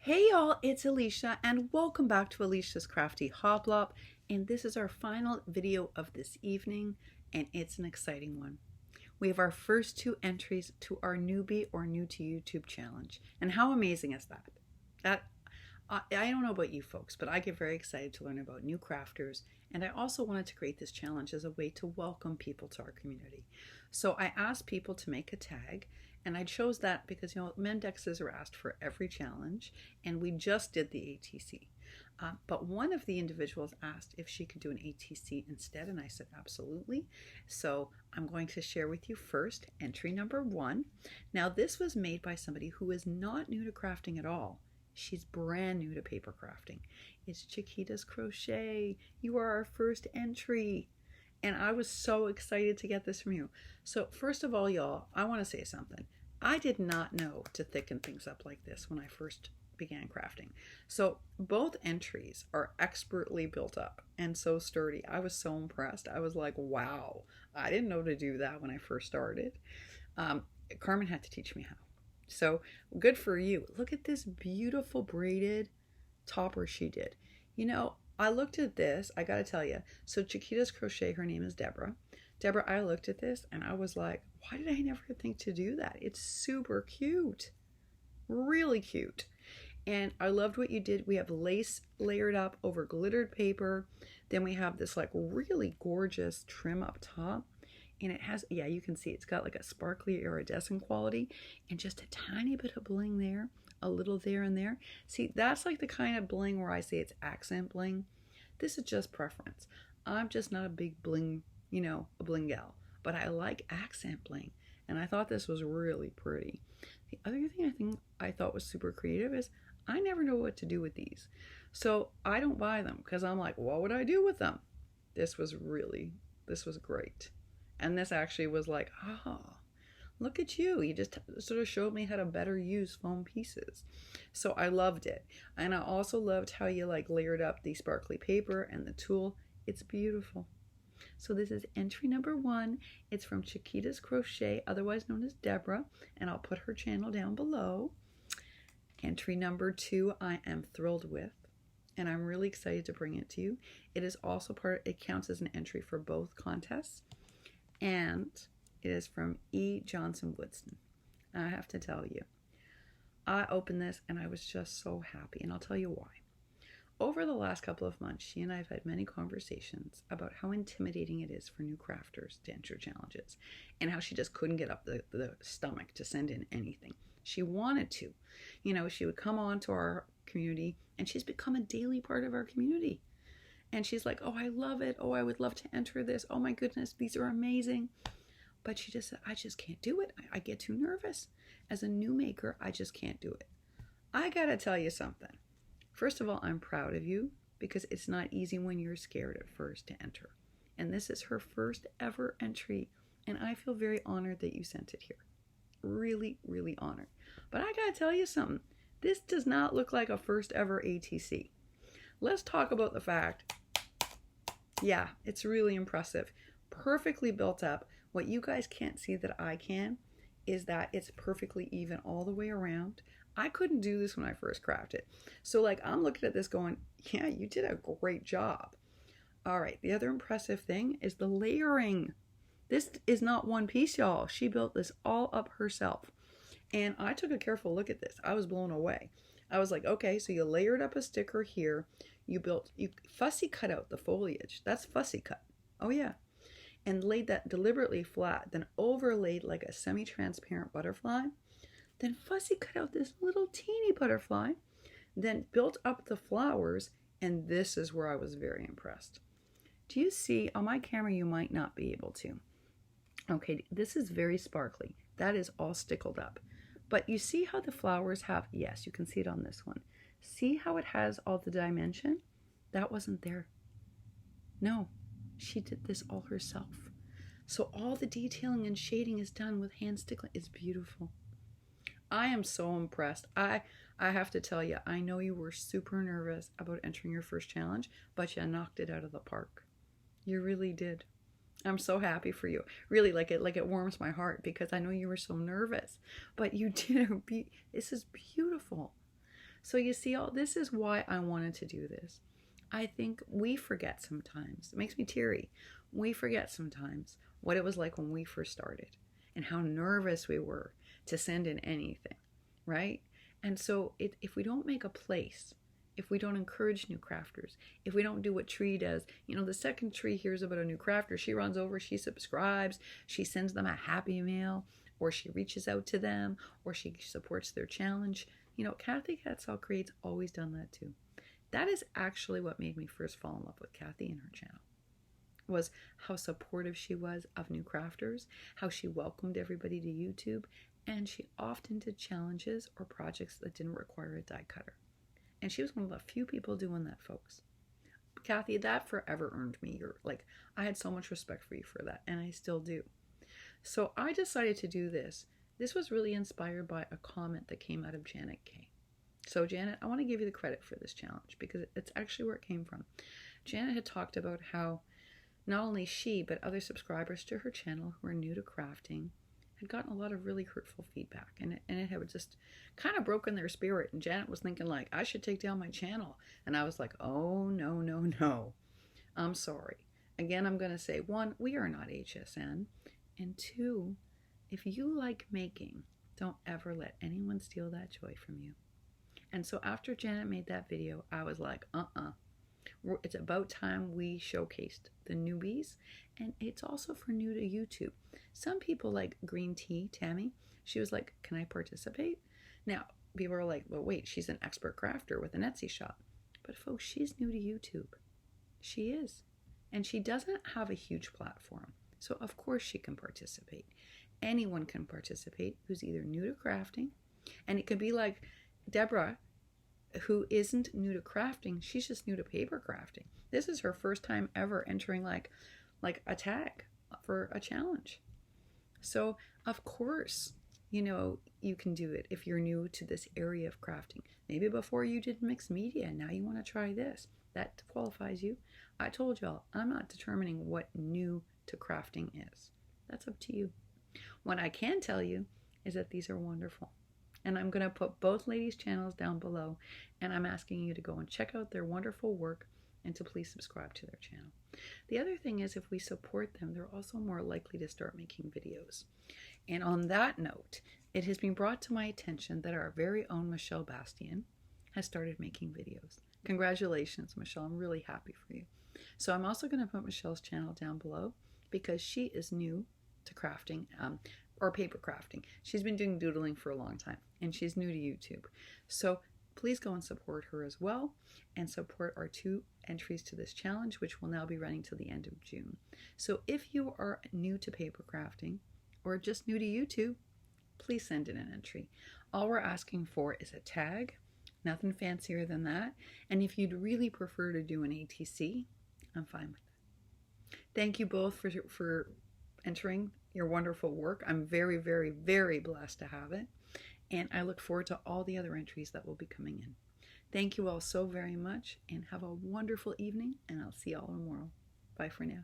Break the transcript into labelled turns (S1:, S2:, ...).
S1: Hey y'all, it's Alicia and welcome back to Alicia's Crafty Hoplop, and this is our final video of this evening and it's an exciting one. We have our first two entries to our Newbie or New to YouTube challenge, and how amazing is that? I don't know about you folks, but I get very excited to learn about new crafters, and I also wanted to create this challenge as a way to welcome people to our community. So I asked people to make a tag, and I chose that because, Mendexes are asked for every challenge, and we just did the ATC. But one of the individuals asked if she could do an ATC instead, and I said absolutely. So I'm going to share with you first entry number 1. Now this was made by somebody who is not new to crafting at all. She's brand new to paper crafting. It's Chiquita's Crochet. You are our first entry. And I was so excited to get this from you. So first of all, y'all, I want to say something. I did not know to thicken things up like this when I first began crafting. So both entries are expertly built up and so sturdy. I was so impressed. I was like, wow, I didn't know to do that when I first started. Carmen had to teach me how. So good for you. Look at this beautiful braided topper she did. I looked at this, I gotta tell you. So Chiquita's Crochet, her name is Deborah. Deborah, I looked at this and I was like, why did I never think to do that? It's super cute. Really cute. And I loved what you did. We have lace layered up over glittered paper. Then we have this like really gorgeous trim up top. And it has, yeah, you can see it's got like a sparkly iridescent quality and just a tiny bit of bling there, a little there and there. See, that's like the kind of bling where I say it's accent bling. This is just preference. I'm just not a big bling, a bling gal, but I like accent bling. And I thought this was really pretty. The other thing I thought was super creative is I never know what to do with these. So I don't buy them because I'm like, what would I do with them? This was great. And this actually was like, look at you. You just sort of showed me how to better use foam pieces. So I loved it. And I also loved how you like layered up the sparkly paper and the tulle. It's beautiful. So this is entry number 1. It's from Chiquita's Crochet, otherwise known as Deborah. And I'll put her channel down below. Entry number 2, I am thrilled with. And I'm really excited to bring it to you. It is also it counts as an entry for both contests. And it is from E. Johnson Wootson. I have to tell you, I opened this and I was just so happy, and I'll tell you why. Over the last couple of months, she and I have had many conversations about how intimidating it is for new crafters to enter challenges, and how she just couldn't get up the stomach to send in anything. She wanted to. She would come on to our community, and she's become a daily part of our community. And she's like, oh, I love it. Oh, I would love to enter this. Oh my goodness, these are amazing. But she just said, I just can't do it. I get too nervous. As a new maker, I just can't do it. I gotta tell you something. First of all, I'm proud of you because it's not easy when you're scared at first to enter. And this is her first ever entry. And I feel very honored that you sent it here. Really, really honored. But I gotta tell you something. This does not look like a first ever ATC. Let's talk about the fact, yeah, it's really impressive. Perfectly built up. What you guys can't see that I can is that it's perfectly even all the way around. I couldn't do this when I first crafted. So I'm looking at this going, yeah, you did a great job. All right, the other impressive thing is the layering. This is not one piece, y'all. She built this all up herself. And I took a careful look at this. I was blown away. I was like, okay, so you layered up a sticker here. You fussy cut out the foliage. That's fussy cut. Oh yeah. And laid that deliberately flat, then overlaid like a semi-transparent butterfly. Then fussy cut out this little teeny butterfly. Then built up the flowers. And this is where I was very impressed. Do you see, on my camera you might not be able to. Okay, this is very sparkly. That is all stickled up. But you see how the flowers have, yes, you can see it on this one. See how it has all the dimension? That wasn't there. No, she did this all herself. So all the detailing and shading is done with hand stickling. It's beautiful. I am so impressed. I have to tell you, I know you were super nervous about entering your first challenge, but you knocked it out of the park. You really did. I'm so happy for you. Really, it warms my heart because I know you were so nervous, but you did. This is beautiful. So you see, all this is why I wanted to do this. I think we forget sometimes. It makes me teary. We forget sometimes what it was like when we first started and how nervous we were to send in anything, right? And so if we don't make a place, if we don't encourage new crafters, if we don't do what Tree does, you know, the second Tree hears about a new crafter, she runs over, she subscribes, she sends them a happy mail, or she reaches out to them, or she supports their challenge. You know, Kathy Catsall Create's always done that too. That is actually what made me first fall in love with Kathy and her channel, was how supportive she was of new crafters, how she welcomed everybody to YouTube, and she often did challenges or projects that didn't require a die cutter. And she was one of the few people doing that, folks. Kathy, that forever earned me I had so much respect for you for that, and I still do. So I decided to do this. This was really inspired by a comment that came out of Janet K. So Janet, I want to give you the credit for this challenge because it's actually where it came from. Janet had talked about how not only she, but other subscribers to her channel who are new to crafting had gotten a lot of really hurtful feedback, and it had just kind of broken their spirit. And Janet was thinking like, I should take down my channel. And I was like, oh, no, no, no. I'm sorry. Again, I'm going to say, one, we are not HSN. And two, if you like making, don't ever let anyone steal that joy from you. And so after Janet made that video, I was like, it's about time we showcased the newbies, and it's also for new to YouTube. Some people like Green Tea, Tammy, she was like, can I participate? Now, people are like, well, wait, she's an expert crafter with an Etsy shop. But folks, she's new to YouTube. She is. And she doesn't have a huge platform. So of course she can participate. Anyone can participate who's either new to crafting, and it could be like Deborah, who isn't new to crafting, she's just new to paper crafting. This is her first time ever entering like a tag for a challenge. So of course, you know, you can do it if you're new to this area of crafting. Maybe before you did mixed media, now you want to try this. That qualifies you. I told y'all, I'm not determining what new to crafting is. That's up to you. What I can tell you is that these are wonderful. And I'm going to put both ladies' channels down below, and I'm asking you to go and check out their wonderful work and to please subscribe to their channel. The other thing is, if we support them, they're also more likely to start making videos. And on that note, it has been brought to my attention that our very own Michelle Bastian has started making videos. Congratulations, Michelle. I'm really happy for you. So I'm also going to put Michelle's channel down below because she is new to crafting, or paper crafting. She's been doing doodling for a long time, and she's new to YouTube. So please go and support her as well, and support our 2 entries to this challenge, which will now be running till the end of June. So if you are new to paper crafting or just new to YouTube, please send in an entry. All we're asking for is a tag, nothing fancier than that. And if you'd really prefer to do an ATC, I'm fine with that. Thank you both for entering your wonderful work. I'm very, very, very blessed to have it. And I look forward to all the other entries that will be coming in. Thank you all so very much, and have a wonderful evening, and I'll see you all tomorrow. Bye for now.